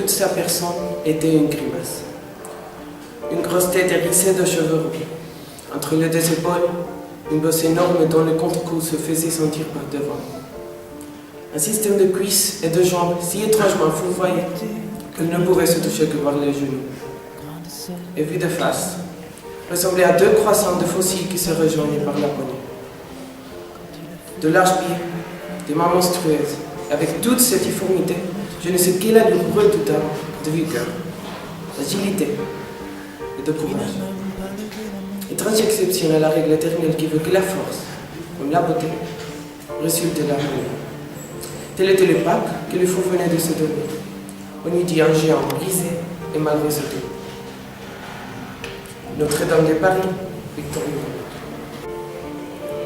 toute sa personne était une grimace. Une grosse tête hérissée de cheveux roux. Entre les deux épaules, une bosse énorme dont le contre-coup se faisait sentir par devant. Un système de cuisses et de jambes si étrangement fourvoyé qu'elle ne pouvait se toucher que par les genoux. Et vue de face, ressemblait à deux croissants de fossiles qui se rejoignaient par la poignée. De larges pieds, des mains monstrueuses, avec toute cette difformité, je ne sais quelle allure redoutable de vigueur, d'agilité et de courage. Étrange exception à la règle éternelle qui veut que la force, comme la beauté, résulte de l'harmonie. Tel était le pacte que le fou venait de se donner. On eût dit un géant brisé et mal résolu. Notre-Dame de Paris, Victor Hugo.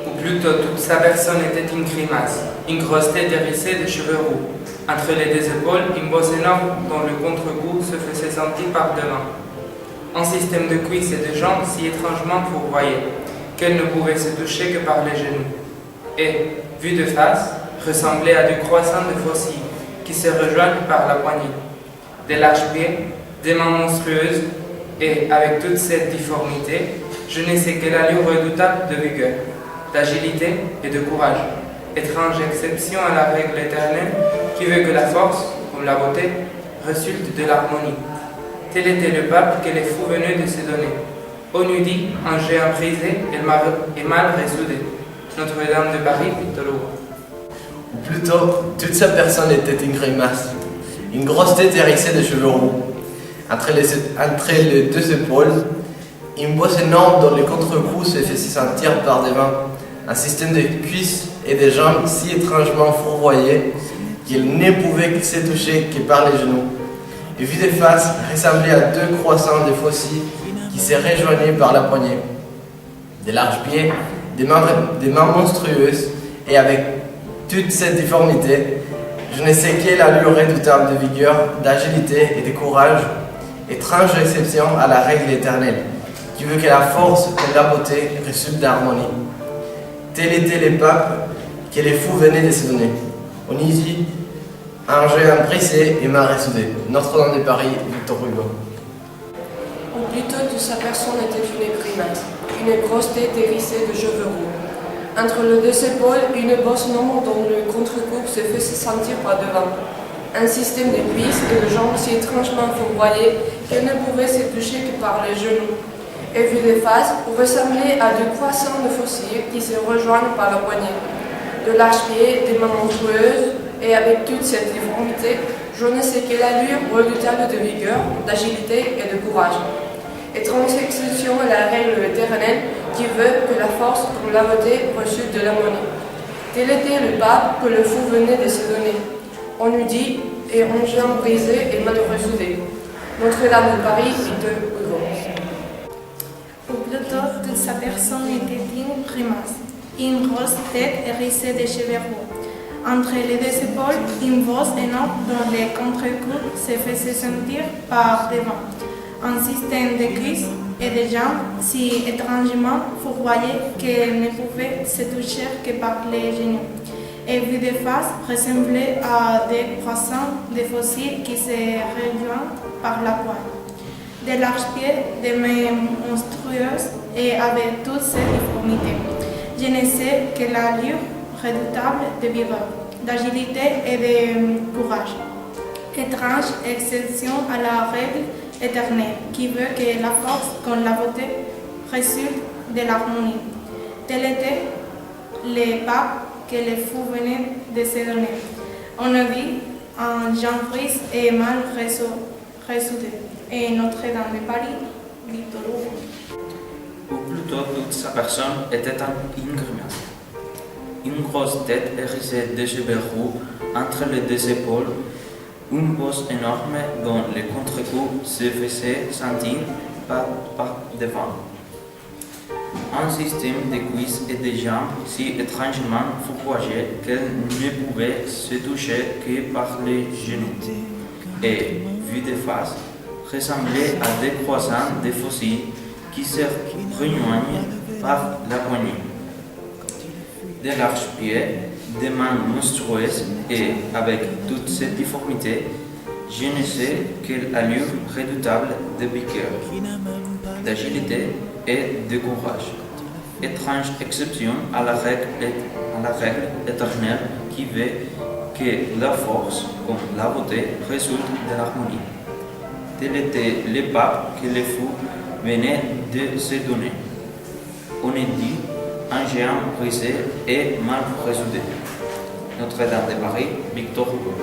Ou plutôt toute sa personne était une grimace, une grosse tête hérissée de cheveux roux. Entre les deux épaules, une bosse énorme dont le contre-coup se faisait sentir par devant. Un système de cuisses et de jambes si étrangement fourvoyé qu'elle ne pouvait se toucher que par les genoux. Et, vue de face, ressemblait à deux croissants de fossiles qui se rejoignent par la poignée. Des larges pieds, des mains monstrueuses, et avec toute cette difformité, je ne sais quelle allure redoutable de vigueur, d'agilité et de courage. Étrange exception à la règle éternelle qui veut que la force, comme la beauté, résulte de l'harmonie. Tel était le pape que les fous venaient de se donner. On eût dit un géant brisé et mal ressoudé. Notre-Dame de Paris, Victor Hugo. Ou plutôt, toute sa personne était une grimace, une grosse tête hérissée de cheveux roux. Entre les deux épaules, une bosse énorme dont le contre-coup se faisait sentir par devant, un système de cuisses et de jambes si étrangement fourvoyé qu'il ne pouvait se toucher que par les genoux. Et vue de face, ressemblait à deux croissants de fossiles qui se rejoignaient par la poignée. Des larges pieds, des mains monstrueuses, et avec toute cette difformité, je ne sais quelle allure redoutable de vigueur, d'agilité et de courage, étrange exception à la règle éternelle, qui veut que la force et la beauté résultent d'harmonie. Tel était le pape que les fous venaient de se donner. On y dit un géant brisé et mal ressoudé. Notre-Dame de Paris, Victor Hugo. Ou plutôt toute sa personne était une grimace, une grosse tête hérissée de cheveux roux. Entre les deux épaules, une bosse énorme dont le contre-coup se faisait sentir par devant. Un système de cuisses et de jambes si étrangement fourvoyé qu'elle ne pouvait se toucher que par les genoux. Et vue de face, ressemblait à deux croissants de fossiles qui se rejoignent par la poignée. De larges pieds, des mains monstrueuses, et avec toute cette difformité, je ne sais quelle allure redoutable de vigueur, d'agilité et de courage. Étrange exception à la règle éternelle qui veut que la force comme la beauté résulte de l'harmonie. Tel était le pape que le fou venait de se donner. On eût dit, et un géant brisé et mal ressoudé. Notre-Dame de Paris, Victor Hugo. Ou plutôt, toute sa personne était une grimace, une grosse tête hérissée de cheveux roux. Entre les deux épaules, une bosse énorme dont les contre-coups se faisaient sentir par devant. Un système de cuisses et de jambes si étrangement fourvoyé qu'elle ne pouvait se toucher que par les genoux. Et vue de face, ressemblait à des croissants de fossiles qui se rejoignent par la poigne. Des larges pieds, des mains monstrueuses et avec toute cette difformité. Je ne sais quelle allure redoutable de vigueur, d'agilité et de courage. Étrange exception à la règle éternelle qui veut que la force comme la beauté résulte de l'harmonie. Tel était le pape que les fous venaient de se donner. On a dit un géant brisé et mal ressoudé. Et Notre-Dame de Paris, Victor Hugo. Ou plutôt toute sa personne était une grimace. Une grosse tête hérissée de cheveux roux entre les deux épaules, une bosse énorme dont le contre-coup se faisait sentir par devant. Un système de cuisses et de jambes si étrangement fourvoyé qu'elle ne pouvait se toucher que par les genoux. Et, vue de face, ressemblait à des croissants de fossiles qui se rejoignent par la poignée. Des larges pieds, des mains monstrueuses et, avec toute cette difformité, Je ne sais quelle allure redoutable de vigueur, d'agilité et de courage. Étrange exception à la règle éternelle qui veut que la force, comme la beauté, résulte de l'harmonie. Tel était le pape que les fous venaient de se donner. On est dit un géant brisé et mal résoudé. Notre-Dame de Paris, Victor Hugo.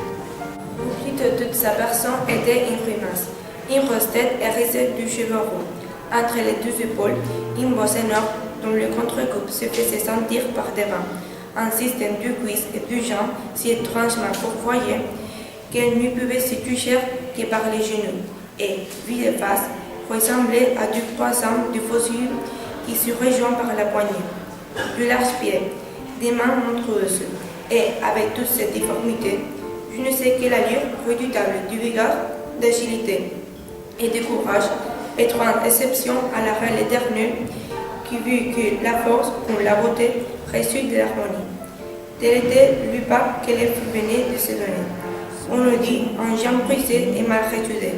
Au plus de toute sa personne était une grimace, une grosse tête hérissée du cheveu roux. Entre les deux épaules, une bosse énorme dont le contre-coupe se faisait sentir par devant. Un système de cuisses et de jambes si étrangement fourvoyé qu'elle ne pouvait se toucher que par les genoux, et, vu de face, ressemblait à du croissant de fossiles qui se rejoint par la poignée. De larges pieds, des mains monstrueuses, et avec toute cette déformité, je ne sais quelle allure redoutable de vigueur, d'agilité et de courage, étrange exception à la règle éternelle qui veut que la force ou la beauté résulte de l'harmonie. Tel était le pape que les fous venaient de se donner. On le dit, un géant brisé et mal résoudé.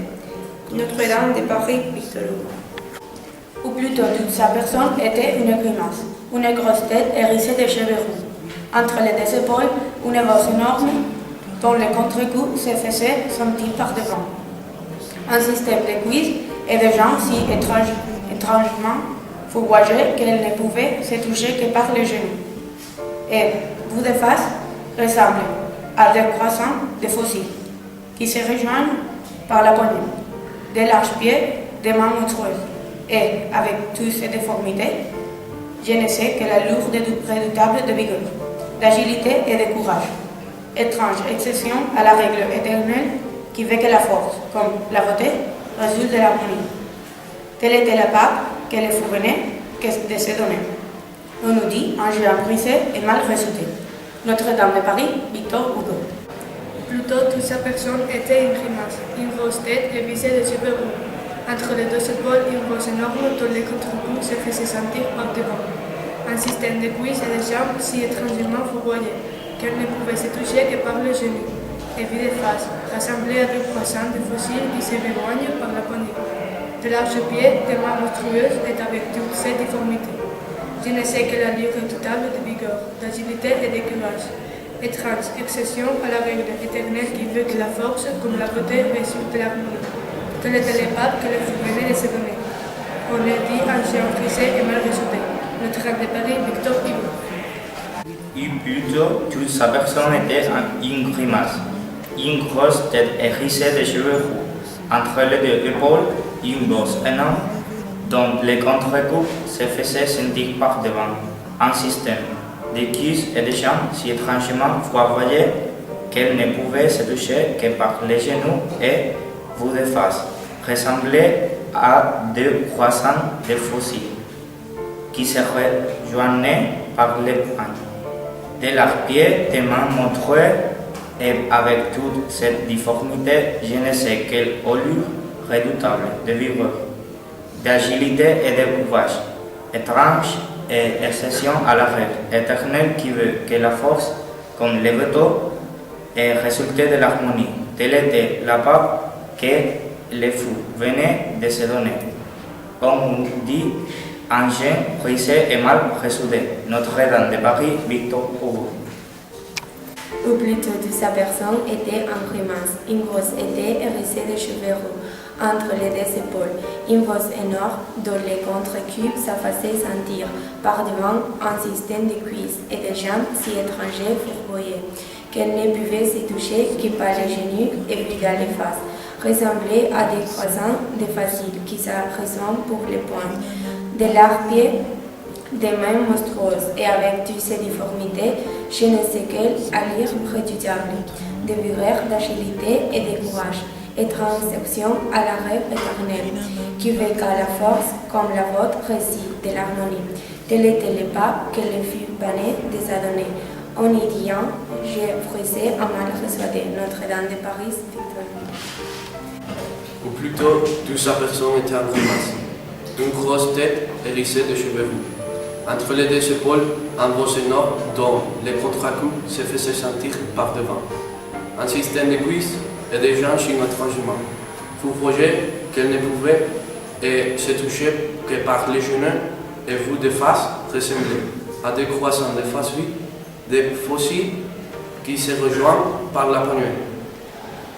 Notre-Dame de Paris, Victor Hugo. Ou plutôt toute sa personne était une grimace, une grosse tête hérissée de cheveux roux. Entre les deux épaules, une bosse énorme dont le contre-coup se faisait sentir par devant. Un système de cuisses et de jambes si étrangement fourvoyé qu'elle ne pouvait se toucher que par les genoux. Et, bout de face, ressemble à des croissants de fossiles qui se rejoignent par la poignée. De larges pieds, des mains monstrueuses. Et, avec toutes ces déformités, je ne sais que la lourde redoutable de vigueur, d'agilité et de courage. Étrange exception à la règle éternelle qui veut que la force, comme la beauté, résulte de l'harmonie. Tel était le pape que les fous venaient de se donner. On nous dit un géant brisé et mal résoudé. Notre-Dame de Paris, Victor Hugo. Plutôt, toute sa personne était une grimace, une grosse tête hérissée de cheveux roux. Entre les deux épaules, une bosse énorme dont les contre-coups se faisaient sentir par devant. Un système de cuisses et de jambes si étrangement fourvoyé qu'elle ne pouvait se toucher que par les genoux. Et vue de face, rassemblée à des croissants de fossiles qui se rejoignent par la poignée. De larges pieds, des mains monstrueuses et avec toutes ces déformités. Je ne sais quelle allure redoutable de vigueur, d'agilité et de courage. Étrange exception à la règle éternelle qui veut que la force, comme la beauté, résulte de l'harmonie. Tel était le pape que les fous venaient de se donner. On est dit un géant brisé et mal résoudé. Notre-Dame de Paris, Victor Hugo. Et plutôt, toute sa personne était une grimace, une grosse tête hérissée de cheveux roux. Entre les deux épaules, une bosse énorme dont les contre-coups se faisaient sentir par devant. Un système de cuisses et de jambes si étrangement fourvoyé qu'elle ne pouvait se toucher que par les genoux et, bout de face, ressemblait à deux croissants de fossiles qui se rejoignaient par les poings. De leurs pieds, des mains monstrueuses et avec toute cette difformité, je ne sais quelle allure redoutable de vigueur, d'agilité et de courage, étrange et exception à la règle éternelle qui veut que la force, comme le veto, est résulté de l'harmonie. Tel était le pape que les fous venaient de se donner. On dit un géant brisé et mal résoudé. Notre-Dame de Paris, Victor Hugo. Ou plutôt toute sa personne était en grimace, une grosse tête hérissée de cheveux roux. Entre les deux épaules, une bosse énorme dont les contre-cubes se faisaient sentir par devant un système de cuisses et de jambes si étrangers fourvoyés qu'elle ne pouvait se toucher que par les genoux et puis dans les faces, ressemblait à des croissants de faciles qui se ressemblent pour les poings, de larges pieds, des mains monstrueuses et avec toutes ces difformités, je ne sais quelle allure redoutable, de vigueur, d'agilité et de courage. Étrange exception à la règle éternelle, qui veut qu'à la force, comme la vôtre, réside de l'harmonie. Tel était le pape que les fut banné de s'adonner. En y disant, j'ai frisé à mal résoudé. Notre-Dame de Paris, Victor. Ou plutôt, toute sa personne était en grimace, d'une grosse tête hérissée de cheveux roux. Entre les deux épaules, un bosse énorme dont les contre-coups se faisaient sentir par devant. Un système de cuisses et des gens sin étrangement. Vous voyez qu'elle ne pouvait se toucher que par les genoux, et vous de face ressemblez à des croissants de face vide, des fossiles qui se rejoignent par la poignée,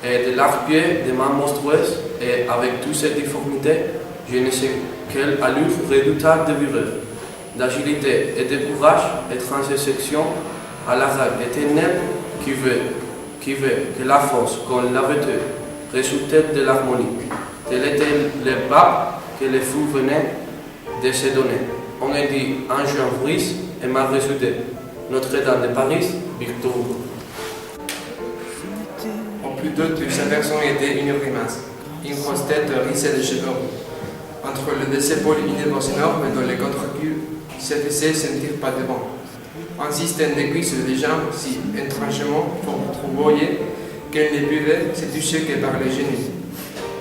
et de l'arc-pied des mains monstrueuses, et avec toutes ces difformités, je ne sais quelle allure redoutable de vigueur, d'agilité et de courage, et transection à la règle éternelle qui veut que la force, comme la vertu, résultait de l'harmonie. Tel était le pape que les fous venaient de se donner. On a dit un Jean Brice et m'a résoudé. Notre-Dame de Paris, Victor Hugo. Au plus tôt, toute sa personne était une grimace, une grosse tête rissée de cheveux roux. Entre les deux épaules, une bosse énorme dont les contre-culs se faisaient sentir pas devant. Un système de cuisses des jambes si étrangement fourvoyé qu'elle ne pouvait se toucher que par les genoux.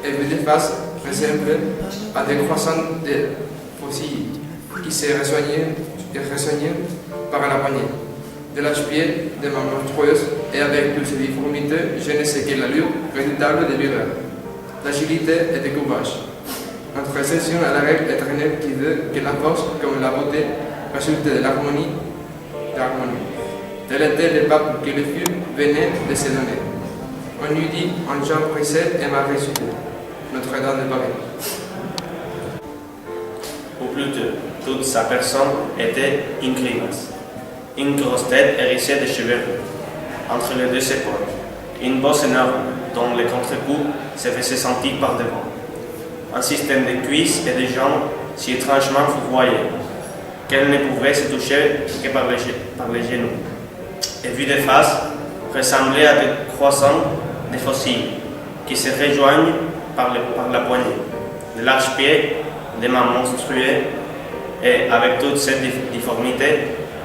Elle vue de face ressemblait à des croissants de fossiles qui se rejoignaient par la poignée. De l'arche-pied, des mains monstrueuses, et avec toutes ces difformités, je ne sais quelle allure redoutable de vigueur, d'agilité et de courage. Notre session à la règle éternelle qui veut que la force, comme la beauté, résulte de l'harmonie. Tel était le pape que le feu venait de se donner. On lui dit un Jean brisé et m'a ressuscité. Notre-Dame de Paris. Ou plutôt, toute sa personne était une grimace. Une grosse tête hérissée de cheveux roux, entre les deux épaules. Une bosse énorme, dont les contre-coups se faisaient sentir par devant. Un système de cuisses et de jambes si étrangement fourvoyé, qu'elle ne pouvait se toucher que par les genoux. Et vue de face, ressemblait à des croissants de fossiles qui se rejoignent par la poignée. De l'arche-pied, des mains monstrueuses, et avec toute cette difformité,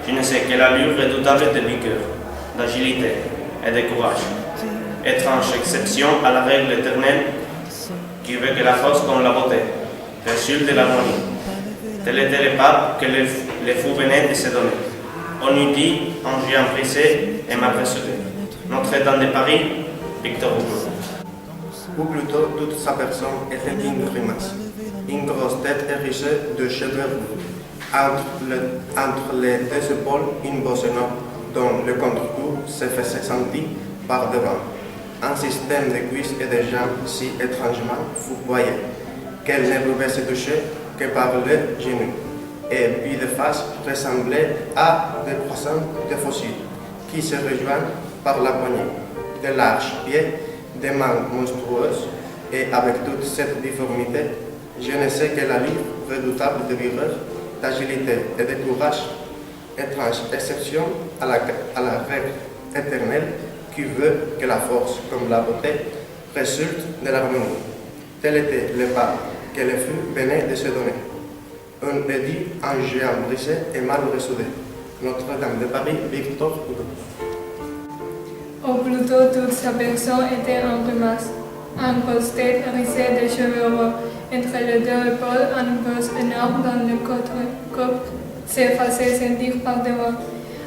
je ne sais quelle allure redoutable de vigueur, d'agilité et de courage. Étrange exception à la règle éternelle qui veut que la force comme la beauté résulte de l'harmonie. Tel était le pape que les fous venaient de se donner. On lui dit un géant brisé et mal ressuscité. Notre-Dame de Paris, Victor Hugo. Ou plutôt, toute sa personne était une grimace, une grosse tête hérissée de cheveux roux. Entre les deux épaules, une bosse énorme dont le contre-coup se faisait sentir par devant. Un système de cuisses et de jambes si étrangement fourvoyé qu'elle ne pouvait se toucher que par les genoux. Et puis de face ressemblait à des croissants de fossiles qui se rejoignent par la poignée. De l'arche-pied, des mains monstrueuses, et avec toute cette difformité, je ne sais quelle allure redoutable de vigueur, d'agilité et de courage, étrange exception à la règle éternelle qui veut que la force, comme la beauté, résulte de l'harmonie. Tel était le pas que le feu venait de se donner. On a dit un géant brisé et mal ressoudé. Notre-Dame de Paris, Victor Hugo. Ou plutôt, toute sa personne était en grimace. Un grosse tête hérissée de cheveux roux. Entre les deux épaules, un bosse énorme dans le contre-coupe se faisait sentir par devant.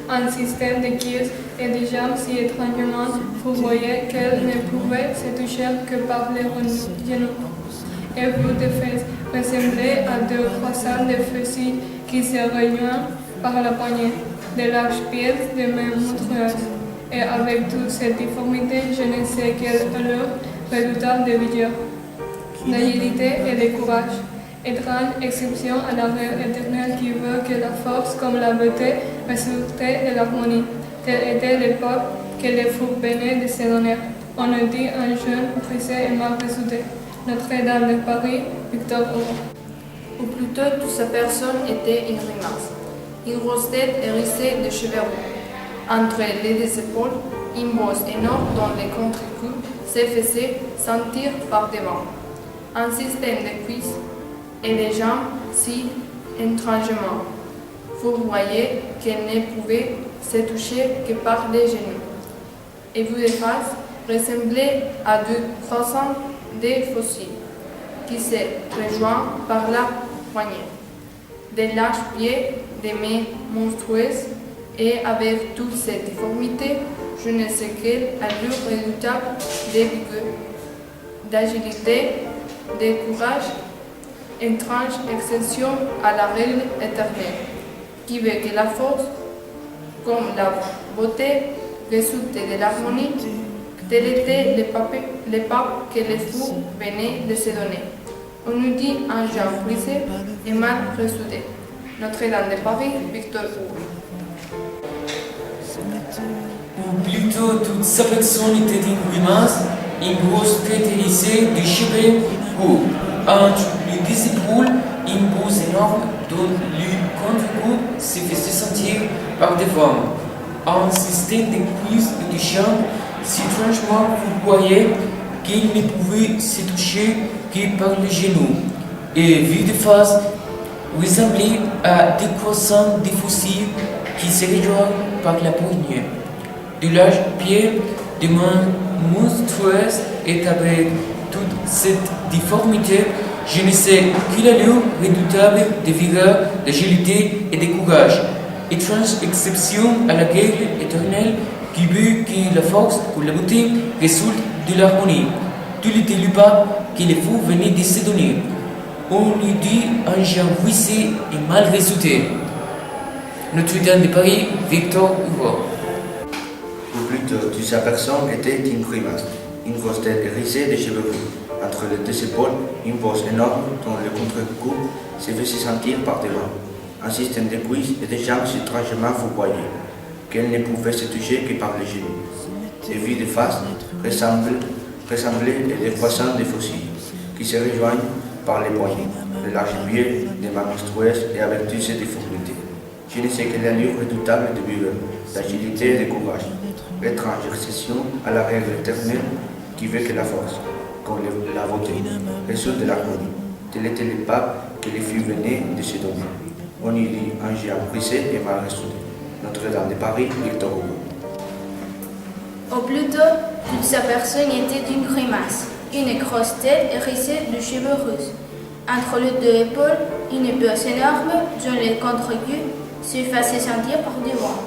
Un système de cuisses et de jambes si étrangement fourvoyé qu'elle ne pouvait se toucher que par les genoux. Et vous de fesses ressemblait à deux croissants de fossiles qui se rejoignent par la poignée. De l'arche-pied, des mains monstrueuses. Et avec toute cette difformité, je ne sais quelle allure redoutable de vigueur, d'agilité et de courage. Étrange exception à la règle éternelle qui veut que la force comme la beauté résultait de l'harmonie. Tel était le peuple que les fous venaient de se donner. On a dit un jeune brisé et mal ressuscité. Notre-Dame de Paris, Victor Hugo. Ou plutôt, toute sa personne était une grimace, une grosse tête hérissée de cheveux roux. Entre les deux épaules, une bosse énorme dont les contre-coups se faisaient sentir par devant. Un système de cuisses et de jambes si étrangement fourvoyé qu'elle ne pouvait se toucher que par les genoux. Et vous de face ressemblait à deux croissants de fossiles qui se rejoignent par la poignée. De l'arche-pied, des mains monstrueuses, et avec toute cette difformité, je ne sais quelle allure redoutable de vigueur, d'agilité, de courage, étrange exception à la règle éternelle, qui veut que la force, comme la beauté, résulte de l'harmonie. Tel était le pape que les fous venaient de se donner. On nous dit un genre brisé et mal ressoudé. Notre-Dame de Paris, Victor Hugo. Ou plutôt toute sa personne était une grimace, une grosse tête hérissée de cheveux roux. Entre les deux épaules, une bouse énorme dont le contre-coup se faisait sentir par devant. Un système de cuisses et de jambes si étrangement fourvoyé qu'il ne pouvait se toucher que par les genoux. Et vu de face, ressemblait à des croissants de fossiles qui se rejoignent par la poignée. De larges pieds, des mains monstrueuses et avec toute cette difformité, je ne sais quelle allure redoutable de vigueur, d'agilité et de courage. Étrange exception à la règle éternelle qui veut que la force ou la beauté résulte de l'harmonie. Tout était le pas que les fous venaient de se donner. On lui dit un genre vissé et mal résulté. Notre-Dame de Paris, Victor Hugo. Ou plutôt, toute sa personne était une grimace, une grosse tête hérissée de cheveux roux. Entre les deux épaules, une bosse énorme dont le contre-coup se faisait sentir par devant. Un système de cuisses et de jambes si étrangement fourvoyé, qu'elle ne pouvait se toucher que par les genoux. Ses vues de face ressemblaient à des croissants de fossiles, qui se rejoignent par les poignets, de larges pieds, des mains monstrueuses et avec toutes ces difficultés. Je ne sais quelle allure redoutable de vigueur, d'agilité et de courage. Étrange exception à la règle éternelle qui veut que la force, comme la beauté, résulte de l'harmonie. Tel était le pape que les filles venaient de se donner. On y lit un géant brisé et mal ressoudé. Notre-Dame de Paris, Victor Hugo. Ou plutôt, toute sa personne était d'une grimace, une grosse tête hérissée de cheveux roux. Entre les deux épaules, une bosse énorme dont le contre-coup se faisait sentir par devant.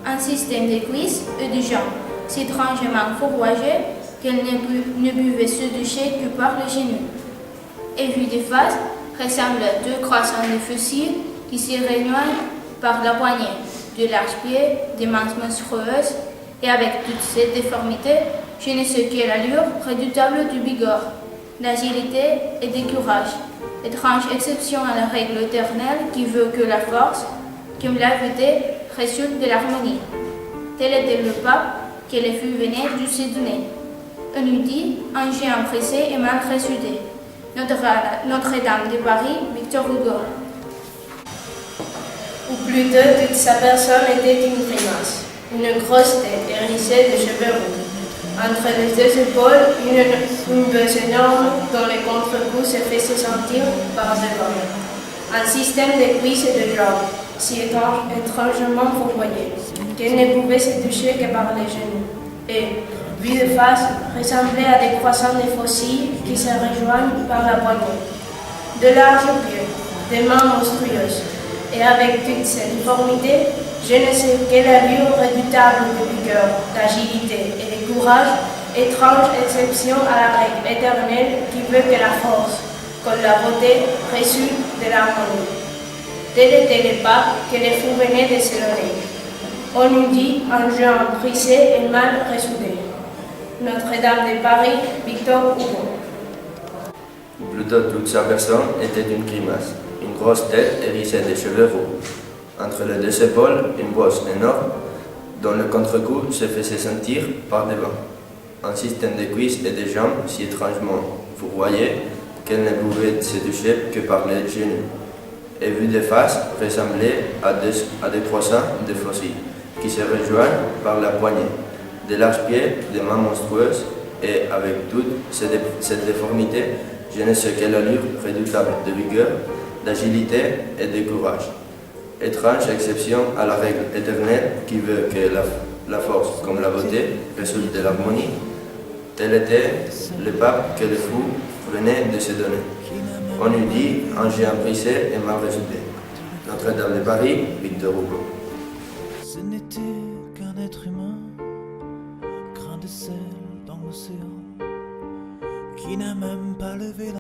Un système de cuisses et de jambes si étrangement fourvoyé qu'elle ne pouvait se toucher que par les genoux. Et vue de face, ressemble à deux croissants de fossiles qui se rejoignent par la poignée, de larges pieds, des mains monstrueuses, et avec toute cette déformité, je ne sais quelle allure redoutable de vigueur, d'agilité et de courage. Étrange exception à la règle éternelle qui veut que la force, comme la beauté, résulte de l'harmonie. Tel était le pape que les filles venaient de se donner. On nous dit un géant pressé et mal ressoudé. Notre-Dame de Paris, Victor Hugo. Ou plutôt, toute sa personne était une grimace, une grosse tête hérissée de cheveux roux. Entre les deux épaules, une bosse énorme dont le contre-coup se faisait sentir par devant. Un système de cuisses et de jambes, si étrangement fourvoyé, qu'elle ne pouvait se toucher que par les genoux. Et, vue de face, ressemblait à des croissants de fossiles qui se rejoignent par la poignée. De larges pieds, des mains monstrueuses, et avec toute cette difformité, je ne sais quelle allure redoutable de vigueur, d'agilité et de courage, étrange exception à la règle éternelle qui veut que la force, comme la beauté, résulte de l'harmonie. Tel était le pape que les fous venaient de se donner. On nous dit un géant brisé et mal ressoudé. Notre-Dame de Paris, Victor Hugo. Ou plutôt, toute sa personne était une grimace, une grosse tête hérissée de cheveux roux. Entre les deux épaules, une bosse énorme dont le contre-coup se faisait sentir par devant. Un système de cuisses et de jambes si étrangement fourvoyé qu'elle ne pouvait se toucher que par les genoux. Et vue de face, ressemblait à des croissants de fossiles qui se rejoignent par la poignée. De larges pieds, des mains monstrueuses, et avec toute cette déformité, je ne sais quelle allure redoutable de vigueur, d'agilité et de courage. Étrange exception à la règle éternelle qui veut que la force, comme la beauté, résulte de l'harmonie. Tel était le pape que les fous venaient de se donner. On lui dit un géant brisé et mal résulté. Notre-Dame de Paris, Victor Hugo. Ce n'était qu'un être humain de sel dans l'océan, qui n'a même pas levé